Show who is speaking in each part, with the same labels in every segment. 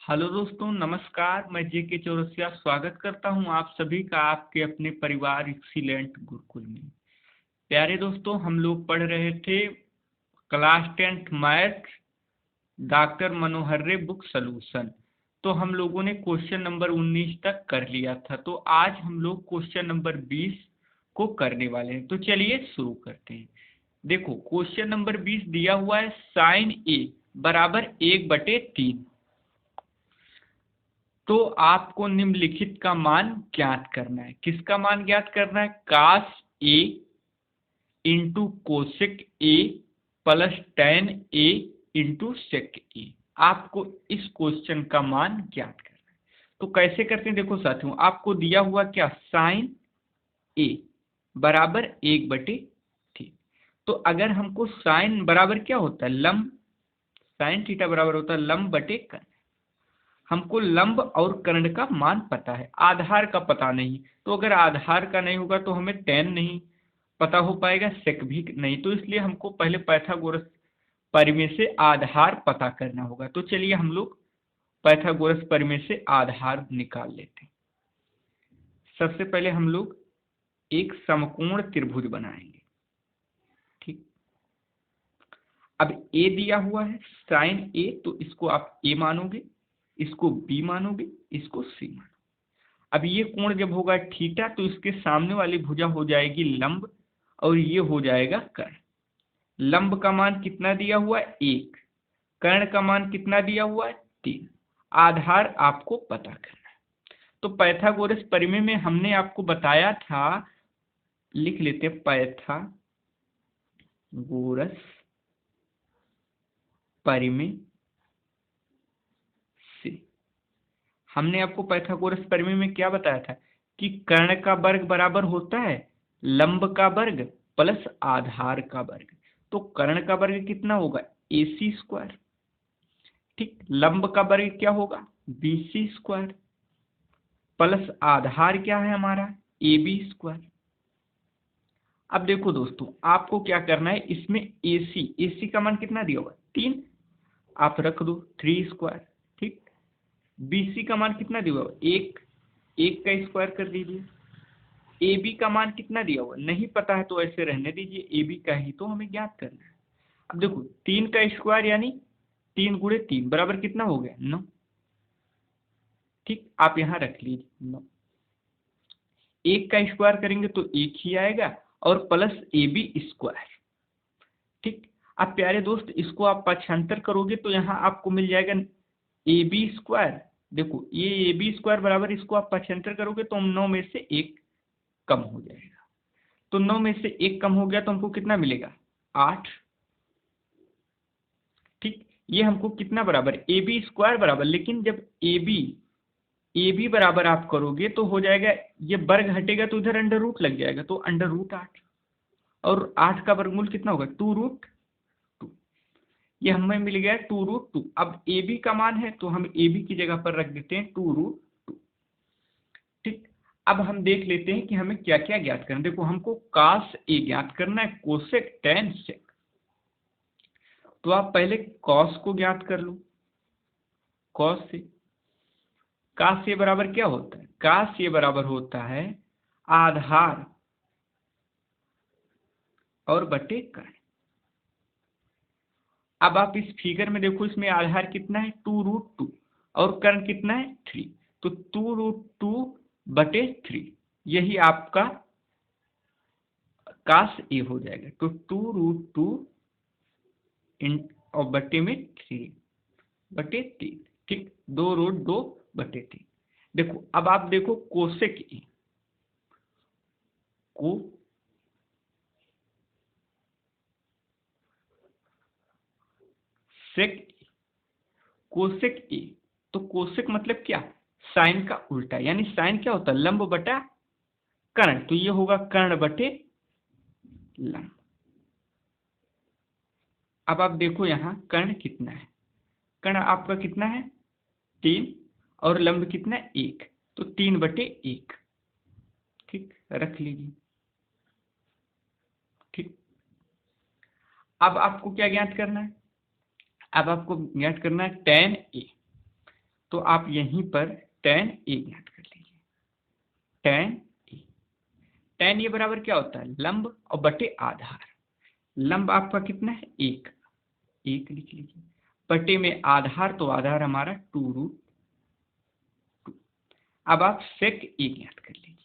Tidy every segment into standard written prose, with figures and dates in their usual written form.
Speaker 1: Hello दोस्तों, नमस्कार। मैं जे.के. चौरसिया स्वागत करता हूं आप सभी का आपके अपने परिवार एक्सीलेंट गुरुकुल में। प्यारे दोस्तों, हम लोग पढ़ रहे थे क्लास 10th मैथ डॉक्टर मनोहर रे बुक सॉल्यूशन। तो हम लोगों ने क्वेश्चन नंबर 19 तक कर लिया था। तो आज हम लोग क्वेश्चन नंबर 20 को करने वाले हैं। तो चलिए शुरू करते हैं। देखो, क्वेश्चन नंबर 20 दिया हुआ है साइन ए बराबर 1/3। तो आपको निम्नलिखित का मान ज्ञात करना है। किसका मान ज्ञात करना है? Cos A into cosec A plus ten A into sec A. आपको इस क्वेश्चन का मान ज्ञात करना है। तो कैसे करते हैं? देखो साथियों, आपको दिया हुआ क्या, साइन ए बराबर 1/3। तो अगर हमको साइन बराबर क्या होता है, लंब, साइन थीटा बराबर होता है लंब बटे कर्ण। हमको लंब और कर्ण का मान पता है, आधार का पता नहीं। तो अगर आधार का नहीं होगा तो हमें टेन नहीं पता हो पाएगा, सेक भी नहीं। तो इसलिए हमको पहले पाइथागोरस परिमेय से आधार पता करना होगा। तो चलिए हम लोग पाइथागोरस परिमेय से आधार निकाल लेते हैं। सबसे पहले हम लोग एक समकोण त्रिभुज बनाएंगे। ठीक, अब ए दिया हुआ है साइन ए, तो इसको आप ए मानोगे, इसको बी मानोगे, इसको सी मानोगे। अब ये कोण जब होगा थीटा, तो इसके सामने वाली भुजा हो जाएगी लंब और ये हो जाएगा कर्ण। लंब का मान कितना दिया हुआ है? 1। कर्ण का मान कितना दिया हुआ है? 3। आधार आपको पता करना है। तो पाइथागोरस परिमेय में हमने आपको बताया था, लिख लेते पाइथागोरस परिमेय से। हमने आपको पाइथागोरस परिमेय में क्या बताया था कि कर्ण का वर्ग बराबर होता है लंब का वर्ग प्लस आधार का वर्ग। तो कर्ण का वर्ग कितना होगा? AC²। ठीक, लंब का वर्ग क्या होगा? BC² प्लस आधार क्या है हमारा? AB²। अब देखो दोस्तों, आपको क्या करना है, इसमें AC का मान कितना दिया होगा? 3। आप रख दो 3²। ठीक, BC का मान कितना दिया हुआ? 1। 1 का स्क्वायर कर दीजिए। AB का मान कितना दिया हुआ? नहीं पता है तो ऐसे रहने दीजिए, AB का ही तो हमें ज्ञात करना है। अब देखो 3 का स्क्वायर यानी 3 गुणे 3 बराबर कितना हो गया? 9। ठीक, आप यहाँ रख लीजिए 9। 1 का स्क्वायर करेंगे तो 1 ही आएगा और प्लस AB²। ठीक, अब प्यारे दोस्त, इसको आप पक्षांतर करोगे तो यहाँ आपको मिल जाएगा AB²। देखो ये AB² बराबर, इसको आप पक्षांतर करोगे तो 9 में से 1 कम हो जाएगा। तो 9 में से 1 कम हो गया तो हमको कितना मिलेगा? 8। ठीक, ये हमको कितना बराबर? AB² बराबर, लेकिन जब AB बराबर आप करोगे तो हो जाएगा, ये वर्ग हटेगा तो इधर अंडर रूट लग जाएगा, तो √8। और 8 का वर्गमूल कितना होगा? 2√2। ये हमें मिल गया 2√2। अब AB का मान है तो हम AB की जगह पर रख देते हैं 2√2। ठीक, अब हम देख लेते हैं कि हमें क्या क्या ज्ञात करना है। देखो, हमको cos A ज्ञात करना है, कोसेक, tan, sec। तो आप पहले cos को ज्ञात कर लो। cos A बराबर क्या होता है? cos A बराबर होता है आधार और बटे कर्ण। अब आप इस फिगर में देखो, इसमें आधार कितना है? 2√2 और कर्ण कितना है? 3। तो 2√2/3 यही आपका cos A हो जाएगा। तो 2√2 और बटे में 3/3। ठीक, 2√2/3। देखो, अब आप देखो कोसेक A, कोसेक ए। तो कोसेक मतलब क्या? साइन का उल्टा, यानी साइन क्या होता है? लंब बटा कर्ण। तो ये होगा कर्ण बटे लंब। अब आप देखो यहाँ कर्ण कितना है? कर्ण आपका कितना है? 3। और लंब कितना है? 1। तो 3/1। ठीक, रख लीजिए। ठीक, अब आपको क्या ज्ञात करना है? अब आपको ज्ञात करना है tan A। तो आप यहीं पर tan a ज्ञात कर लीजिए। tan a बराबर क्या होता है, लंब और बटे आधार। लंब आपका कितना है, 1 लिख लीजिए, बटे में आधार, तो आधार हमारा 2√2। अब आप sec a ज्ञात कर लीजिए।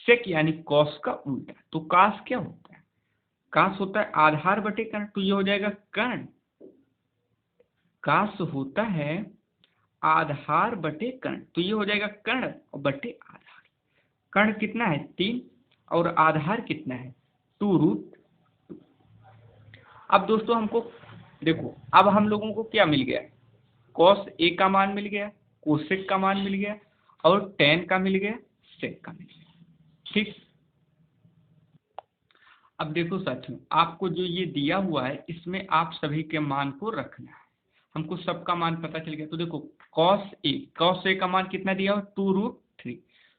Speaker 1: sec यानी cos का उल्टा, तो cos क्या होता है, cos होता है आधार बटे कर्ण, तो ये हो जाएगा कर्ण। cos होता है आधार बटे कर्ण, तो ये हो जाएगा कर्ण और बटे आधार। कर्ण कितना है 3 और आधार कितना है 2√2। अब दोस्तों हमको देखो, अब हम लोगों को क्या मिल गया, cos a का मान मिल गया, cosec का मान मिल गया और tan का मिल गया, sec का मिल गया। ठीक, अब देखो साथियों, आपको जो ये दिया हुआ है इसमें आप सभी के मान को रखना है। हमको सबका मान पता चल गया, तो देखो cos a का मान कितना दिया हुआ 2√3,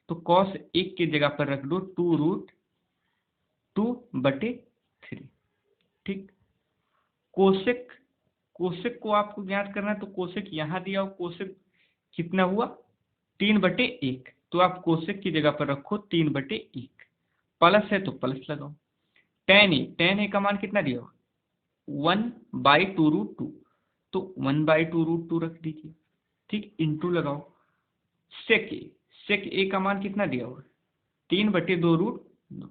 Speaker 1: तो cos 1 की जगह पर रख दो 2√2/3। ठीक, कोसेक को आपको ज्ञात करना है, तो कोसेक यहाँ दिया हो, कोसेक कितना हुआ 3/1, तो आप कोसेक की जगह पर रखो 3/1, प्लस है तो प्लस लगाओ। tan a का मान कितना दिया हो 1/2√2, तो 1/2√2 रख दीजिए। ठीक, इंटू लगाओ sec a का मान कितना दिया हुआ 3/2√2।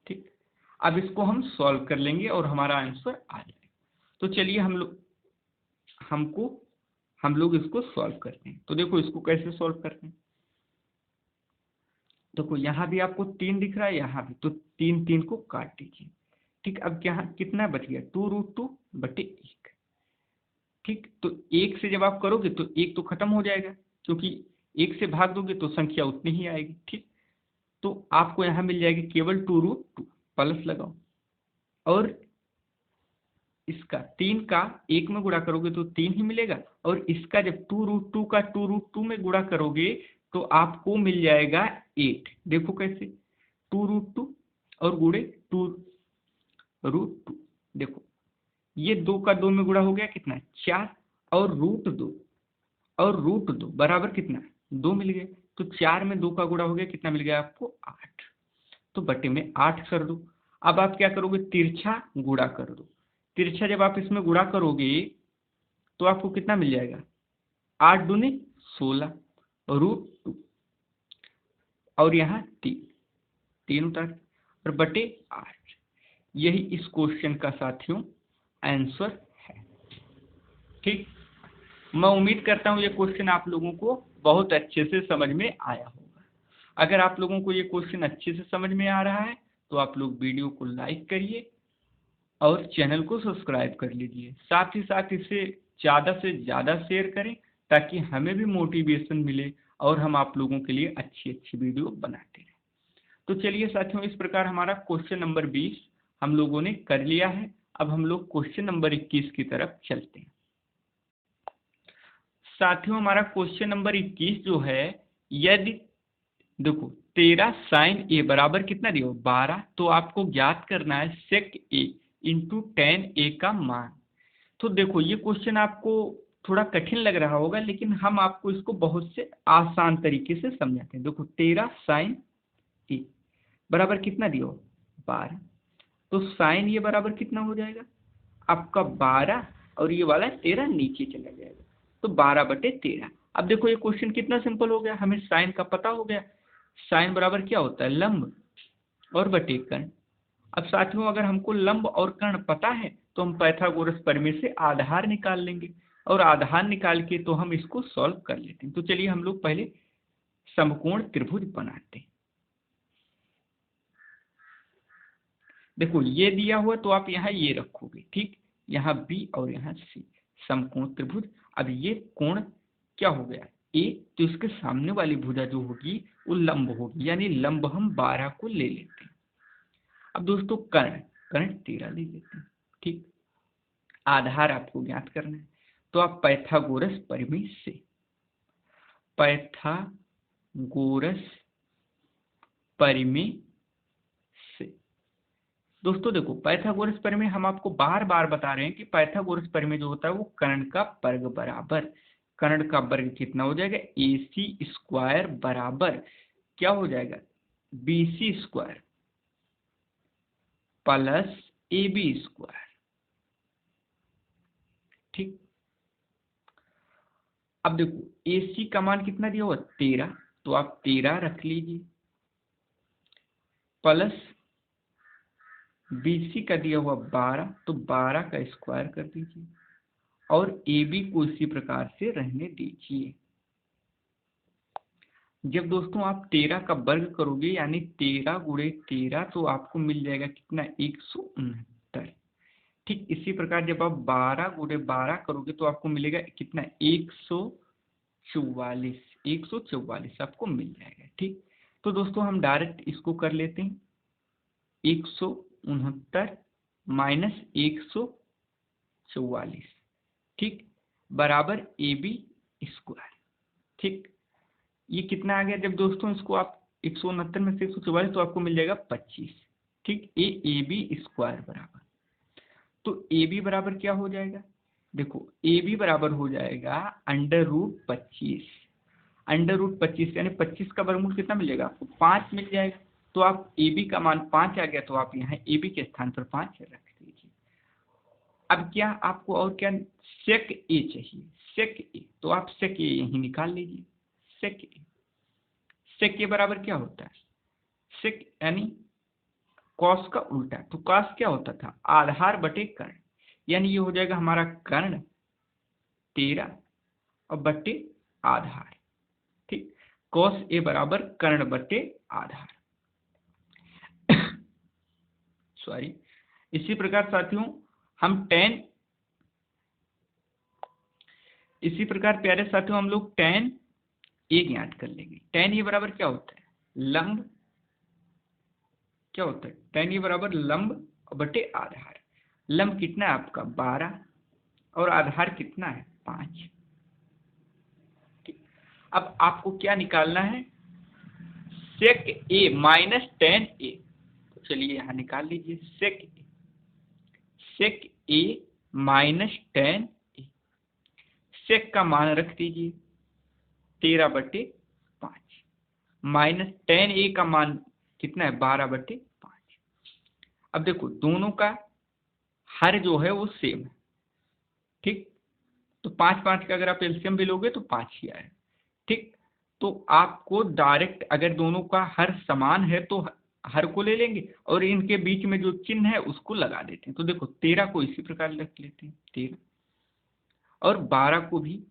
Speaker 1: ठीक, अब इसको हम सॉल्व कर लेंगे और हमारा आंसर आ जाएगा। तो चलिए हम लोग इसको सॉल्व करते हैं। तो देखो इसको कैसे सॉल्व करते हैं, देखो यहाँ भी आपको 3 दिख रहा है, यहाँ भी, तो 3 को काट दीजिए। ठीक, अब क्या कितना बच गया 2√2/1। ठीक, तो 1 से जब आप करोगे तो 1 तो खत्म हो जाएगा, क्योंकि 1 से भाग दोगे तो संख्या उतनी ही आएगी। ठीक, तो आपको यहाँ मिल जाएगी केवल 2√2, प्लस लगाओ, और इसका 3 का 1 में गुणा करोगे तो 3 ही मिलेगा, और इसका जब 2√2 का 2√2 में गुणा करोगे तो आपको मिल जाएगा 8। देखो कैसे, 2√2 और गुणे 2√2, देखो ये 2 का 2 में गुणा हो गया कितना 4, और √2 बराबर कितना 2 मिल गया, तो 4 में 2 का गुणा हो गया, कितना मिल गया आपको 8, तो बटे में 8 कर दो। अब आप क्या करोगे, तिरछा गुणा कर दो। तिरछा जब आप इसमें गुणा करोगे तो आपको कितना मिल जाएगा 8 दूनी 16 √2, और यहाँ 3 उतार और बटे 8। यही इस क्वेश्चन का साथियों आंसर है। ठीक, मैं उम्मीद करता हूँ ये क्वेश्चन आप लोगों को बहुत अच्छे से समझ में आया होगा। अगर आप लोगों को ये क्वेश्चन अच्छे से समझ में आ रहा है तो आप लोग वीडियो को लाइक करिए और चैनल को सब्सक्राइब कर लीजिए। साथ ही साथ इसे ज़्यादा से ज़्यादा शेयर करें, ताकि हमें भी मोटिवेशन मिले और हम आप लोगों के लिए अच्छी अच्छी वीडियो बनाते रहें। तो चलिए साथियों, इस प्रकार हमारा क्वेश्चन नंबर 20 हम लोगों ने कर लिया है। अब हम लोग क्वेश्चन नंबर 21 की तरफ चलते हैं। साथियों, हमारा क्वेश्चन नंबर 21 जो है, यदि देखो 13 sin a बराबर कितना दिया 12, तो आपको ज्ञात करना है sec a into tan a का मान। तो देखो ये क्वेश्चन आपको थोड़ा कठिन लग रहा होगा, लेकिन हम आपको इसको बहुत से आसान तरीके से समझाते हैं। देखो 13 sin a बराबर कितना दिया 12, तो sin ये बराबर कितना हो जाएगा आपका 12, और ये वाला 13 नीचे चला जाएगा, तो 12/13। अब देखो ये क्वेश्चन कितना सिंपल हो गया, हमें साइन का पता हो गया। साइन बराबर क्या होता है लंब और बटे कर्ण। अब साथियों अगर हमको लंब और कर्ण पता है तो हम पाइथागोरस प्रमेय से आधार निकाल लेंगे, और आधार निकाल के तो हम इसको सॉल्व कर लेते हैं। तो चलिए हम लोग पहले समकोण त्रिभुज बनाते हैं। देखो ये दिया हुआ तो आप यहाँ ये रखोगे, ठीक, यहाँ बी और यहाँ सी, समकोण त्रिभुज। अब ये कोण क्या हो गया ए, तो इसके सामने वाली भुजा जो होगी वो लंब होगी, यानी लंब हम 12 को ले लेते हैं। अब दोस्तों कर्ण 13 ले लेते हैं। ठीक, आधार आपको ज्ञात करना है, तो आप पाइथागोरस प्रमेय से दोस्तों देखो पाइथागोरस प्रमेय हम आपको बार बार बता रहे हैं कि पाइथागोरस प्रमेय जो होता है वो कर्ण का वर्ग बराबर कर्ण का वर्ग कितना हो जाएगा, AC स्क्वायर बराबर क्या हो जाएगा, BC square plus AB square. ठीक, अब देखो AC का मान कितना दिया हुआ 13, तो आप 13 रख लीजिए, प्लस BC का दिया हुआ 12, तो 12 का स्क्वायर कर दीजिए, और AB को इसी प्रकार से रहने दीजिए। जब दोस्तों आप 13 का वर्ग करोगे यानी 13 गुणे 13, तो आपको मिल जाएगा कितना, 169। ठीक इसी प्रकार जब आप 12 गुणे 12 करोगे तो आपको मिलेगा कितना, 144, 144 आपको मिल जाएगा। ठीक, तो दोस्तों हम डायरेक्ट इसको कर लेते हैं, 169 माइनस 144, ठीक, बराबर AB स्क्वायर। ठीक, ये कितना आ गया, जब दोस्तों इसको आप 169 में से 144, तो आपको मिल जाएगा 25। ठीक, ये AB स्क्वायर बराबर, तो AB बराबर क्या हो जाएगा, देखो AB बराबर हो जाएगा √25, √25 यानी 25 का वर्गमूल कितना मिलेगा आपको, 5 मिल जाएगा। तो आप AB का मान 5 आ गया, तो आप यहाँ AB के स्थान पर 5 रख दीजिए। अब क्या आपको और क्या, सेक A चाहिए, सेक A, तो आप सेक A यहीं निकाल लीजिए। सेक A, सेक A बराबर क्या होता है, सेक यानी कॉस का उल्टा, तो कॉस क्या होता था, आधार बटे कर्ण, यानी ये हो जाएगा हमारा कर्ण 13 और बटे आधार। ठीक, कॉस A बराबर कर्ण बटे आधार। सॉरी, इसी प्रकार साथियों हम tan, इसी प्रकार प्यारे साथियों हम लोग tan A ज्ञात कर लेंगे। tan A बराबर क्या होता है, लंब, क्या होता है, tan A बराबर लंब बटे आधार। लंब कितना है आपका 12 और आधार कितना है 5। ठीक, अब आपको क्या निकालना है, सेक A माइनस tan A, तो चलिए यहाँ निकाल लीजिए, सेक A माइनस tan A, सेक का मान रख दीजिए 13/5, माइनस tan A का मान कितना है 12/5। अब देखो दोनों का हर जो है वो सेम है। ठीक, तो 5 5 का अगर आप एलसीएम भी लोगे तो 5 ही आएगा। ठीक, तो आपको डायरेक्ट अगर दोनों का हर समान है तो हर को ले लेंगे और इनके बीच में जो चिन्ह है उसको लगा देते हैं। तो देखो 13 को इसी प्रकार रख लेते हैं, 13 और 12 को भी,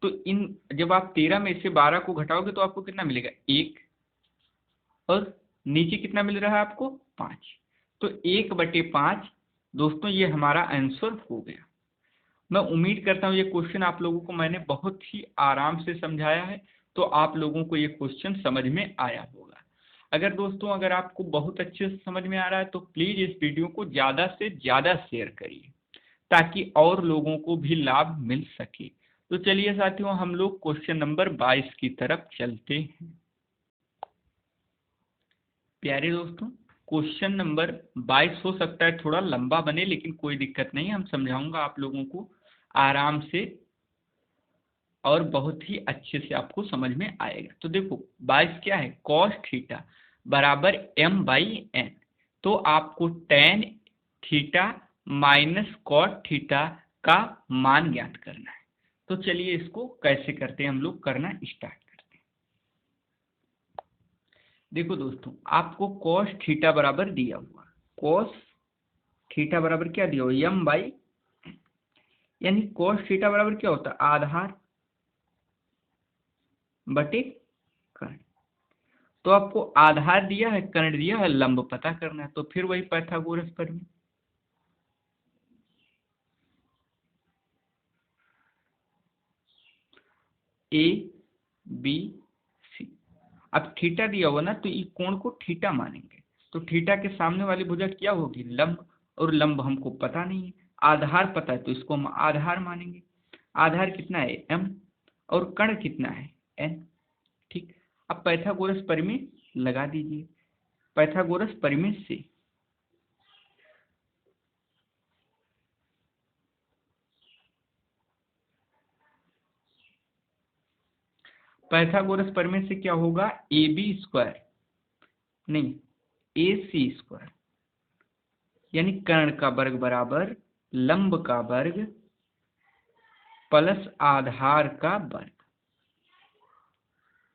Speaker 1: तो इन जब आप 13 में से 12 को घटाओगे तो आपको कितना मिलेगा 1, और नीचे कितना मिल रहा है आपको 5, तो 1/5 दोस्तों ये हमारा आंसर हो गया। मैं उम्मीद करता हूँ ये क्वेश्चन आप लोगों को मैंने बहुत ही आराम से समझाया है, तो आप लोगों को ये क्वेश्चन समझ में आया होगा। अगर दोस्तों अगर आपको बहुत अच्छे से समझ में आ रहा है तो प्लीज़ इस वीडियो को ज़्यादा से ज़्यादा शेयर करिए ताकि और लोगों को भी लाभ मिल सके। तो चलिए साथियों हम लोग क्वेश्चन नंबर 22 की तरफ चलते हैं। प्यारे दोस्तों क्वेश्चन नंबर 22 हो सकता है थोड़ा लंबा बने, लेकिन कोई दिक्कत नहीं, हम समझाऊंगा आप लोगों को आराम से और बहुत ही अच्छे से आपको समझ में आएगा। तो देखो 22 क्या है, कॉस थीटा बराबर m/n, तो आपको tan theta minus cot theta का मान ज्ञात करना है। तो चलिए इसको कैसे करते हैं हम लोग करना स्टार्ट करते हैं। देखो दोस्तों आपको कॉस थीटा बराबर दिया हुआ, कॉस थीटा बराबर क्या दिया हुआ m/, यानी कॉस थीटा बराबर क्या होता है आधार बटे कर्ण। तो आपको आधार दिया है, कर्ण दिया है, लंब पता करना है, तो फिर वही पाइथागोरस प्रमेय। ए बी सी, अब थीटा दिया हुआ ना तो ये कोण को थीटा मानेंगे, तो थीटा के सामने वाली भुजा क्या होगी लंब, और लंब हमको पता नहीं है, आधार पता है तो इसको हम आधार मानेंगे। आधार कितना है m और कर्ण कितना है n। ठीक, अब पाइथागोरस प्रमेय लगा दीजिए। पाइथागोरस प्रमेय से पाइथागोरस प्रमेय से क्या होगा, ए बी स्क्वायर नहीं ए सी स्क्वायर, यानी कर्ण का वर्ग बराबर लंब का वर्ग प्लस आधार का वर्ग।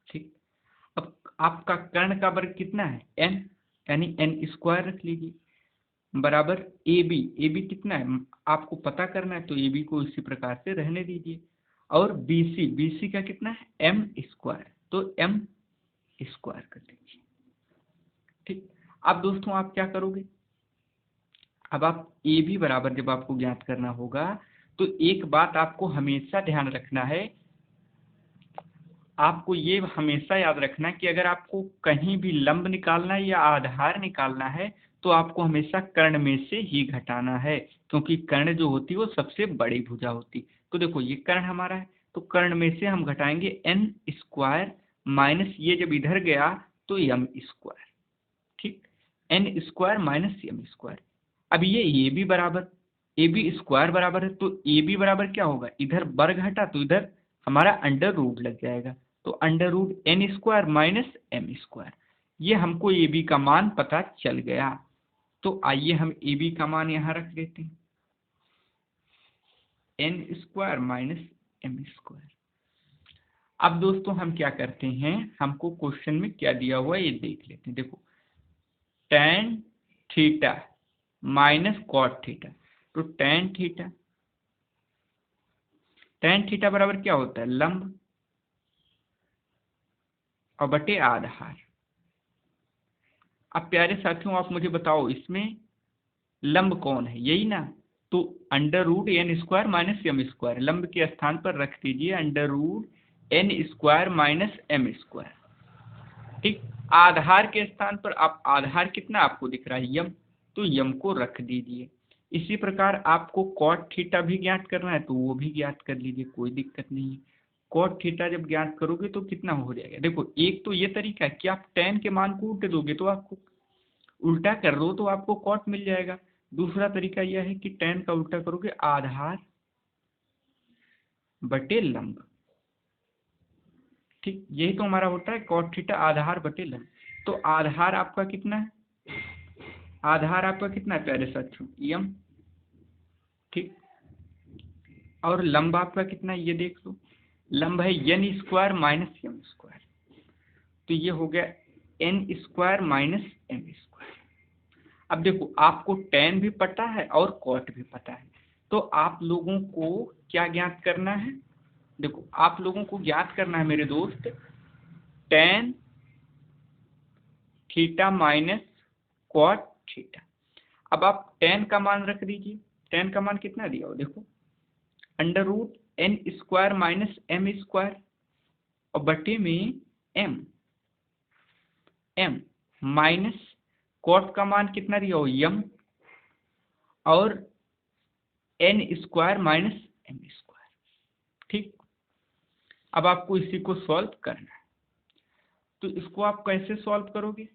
Speaker 1: ठीक, अब आपका कर्ण का वर्ग कितना है, n, यानी n स्क्वायर रख लीजिए बराबर ए बी कितना है आपको पता करना है, तो ए बी को इसी प्रकार से रहने दीजिए, और बी सी का कितना है m स्क्वायर, तो m स्क्वायर कर दीजिए। ठीक, अब दोस्तों आप क्या करोगे, अब आप ए बी बराबर जब आपको ज्ञात करना होगा तो एक बात आपको हमेशा ध्यान रखना है, आपको ये हमेशा याद रखना है कि अगर आपको कहीं भी लंब निकालना है या आधार निकालना है तो आपको हमेशा कर्ण में से ही घटाना है, क्योंकि कर्ण जो होती है वो सबसे बड़ी भुजा होती। तो देखो ये कर्ण हमारा है, तो कर्ण में से हम घटाएंगे n स्क्वायर माइनस ये जब इधर गया तो m स्क्वायर। ठीक, n square minus m square. अब ये बी बराबर ए बी स्क्वायर बराबर है, तो ए बी बराबर क्या होगा, इधर वर्ग हटा तो इधर हमारा अंडर रूट लग जाएगा, तो under root N square minus M square. ये हमको ए बी का मान पता चल गया, तो आइए हम ए बी का मान यहाँ रख देते हैं, N square minus M square. अब दोस्तों हम क्या करते हैं, हमको क्वेश्चन में क्या दिया हुआ है ये देख लेते हैं। देखो tan theta minus cot theta, तो tan थीटा बराबर क्या होता है, लंब और बटे आधार। अब प्यारे साथियों आप मुझे बताओ इसमें लंब कौन है, यही ना, तो under root N square minus M square, लंब के स्थान पर रख दीजिए under root N square minus M square. ठीक, आधार के स्थान पर आप आधार कितना आपको दिख रहा है यम, तो यम को रख दीजिए। इसी प्रकार आपको कॉट थीटा भी ज्ञात करना है तो वो भी ज्ञात कर लीजिए, कोई दिक्कत नहीं है। कॉट थीटा जब ज्ञात करोगे तो कितना हो जाएगा, देखो एक तो ये तरीका है कि आप tan के मान को उल्टे दोगे तो आपको उल्टा कर दो तो आपको कॉट मिल जाएगा। दूसरा तरीका यह है कि tan का उल्टा करोगे आधार बटे लंब। ठीक, यही तो हमारा होता है कॉट थीटा आधार बटे लंब। तो आधार आपका कितना है, आधार आपका कितना है प्यारे साथियों यम। ठीक, और लंब आपका कितना है ये देख लो, लंब है N square minus M square, तो ये हो गया N square minus M square. अब देखो आपको tan भी पता है और cot भी पता है, तो आप लोगों को क्या ज्ञात करना है, देखो आप लोगों को ज्ञात करना है मेरे दोस्त tan theta minus cot theta. अब आप tan का मान रख दीजिए, tan का मान कितना दिया हो देखो under root N square minus M square और बटे में एम माइनस कॉट का मान कितना दिया हो यम और N square minus M square. ठीक, अब आपको इसी को सॉल्व करना है, तो इसको आप कैसे सॉल्व करोगे,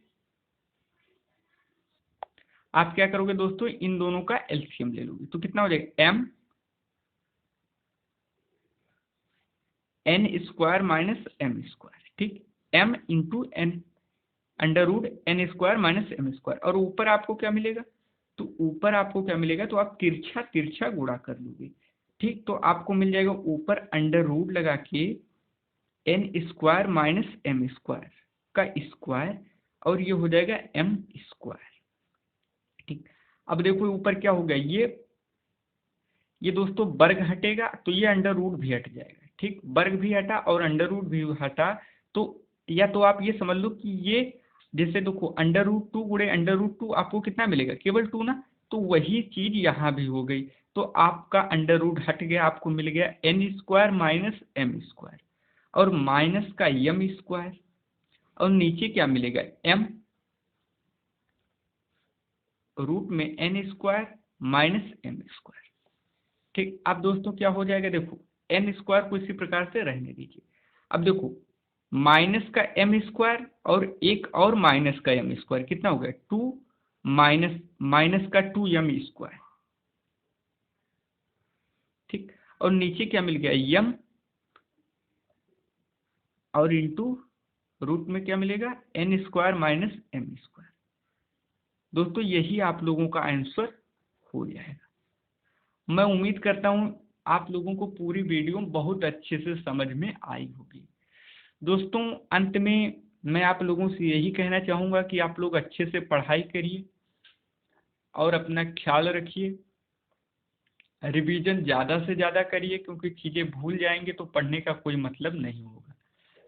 Speaker 1: आप क्या करोगे दोस्तों इन दोनों का एलसीएम ले लोगे, तो कितना हो जाएगा M N square minus M square. ठीक, M into N under root N square minus M square, और ऊपर आपको क्या मिलेगा, तो ऊपर आपको क्या मिलेगा, तो आप तिरछा तिरछा गुणा कर लोगे। ठीक, तो आपको मिल जाएगा ऊपर अंडर रूट लगा के N square minus M square का स्क्वायर और ये हो जाएगा एम स्क्वायर। ठीक, अब देखो ऊपर क्या हो गया, ये दोस्तों वर्ग हटेगा तो ये अंडर रूट भी हट जाएगा। ठीक, वर्ग भी हटा और अंडर रूट भी हटा, तो या तो आप ये समझ लो कि ये जैसे देखो अंडर रूट 2 गुणे अंडर रूट 2 आपको कितना मिलेगा केवल 2 ना, तो वही चीज यहाँ भी हो गई, तो आपका अंडर रूट हट गया, आपको मिल गया N square minus M square और माइनस का एम स्क्वायर और नीचे क्या मिलेगा एम रूट में N square minus M square. ठीक, अब दोस्तों क्या हो जाएगा, देखो एन स्क्वायर को इसी प्रकार से रहने दीजिए। अब देखो माइनस का एम स्क्वायर और एक और माइनस का एम स्क्वायर कितना हो गया 2 माइनस माइनस का 2m स्क्वायर। ठीक, और नीचे क्या मिल गया यम और इंटू रूट में क्या मिलेगा, n square minus m square. दोस्तों यही आप लोगों का आंसर हो जाएगा। मैं उम्मीद करता हूँ आप लोगों को पूरी वीडियो बहुत अच्छे से समझ में आई होगी। दोस्तों अंत में मैं आप लोगों से यही कहना चाहूँगा कि आप लोग अच्छे से पढ़ाई करिए और अपना ख्याल रखिए, रिवीजन ज़्यादा से ज़्यादा करिए, क्योंकि चीज़ें भूल जाएंगे तो पढ़ने का कोई मतलब नहीं होगा।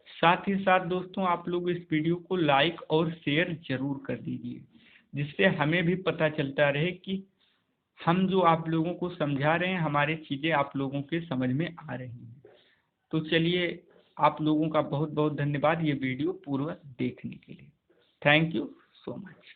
Speaker 1: साथ ही साथ दोस्तों आप लोग इस वीडियो को लाइक और शेयर जरूर कर दीजिए, जिससे हमें भी पता चलता रहे कि हम जो आप लोगों को समझा रहे हैं हमारी चीज़ें आप लोगों के समझ में आ रही हैं। तो चलिए, आप लोगों का बहुत बहुत धन्यवाद ये वीडियो पूरा देखने के लिए। Thank you so much.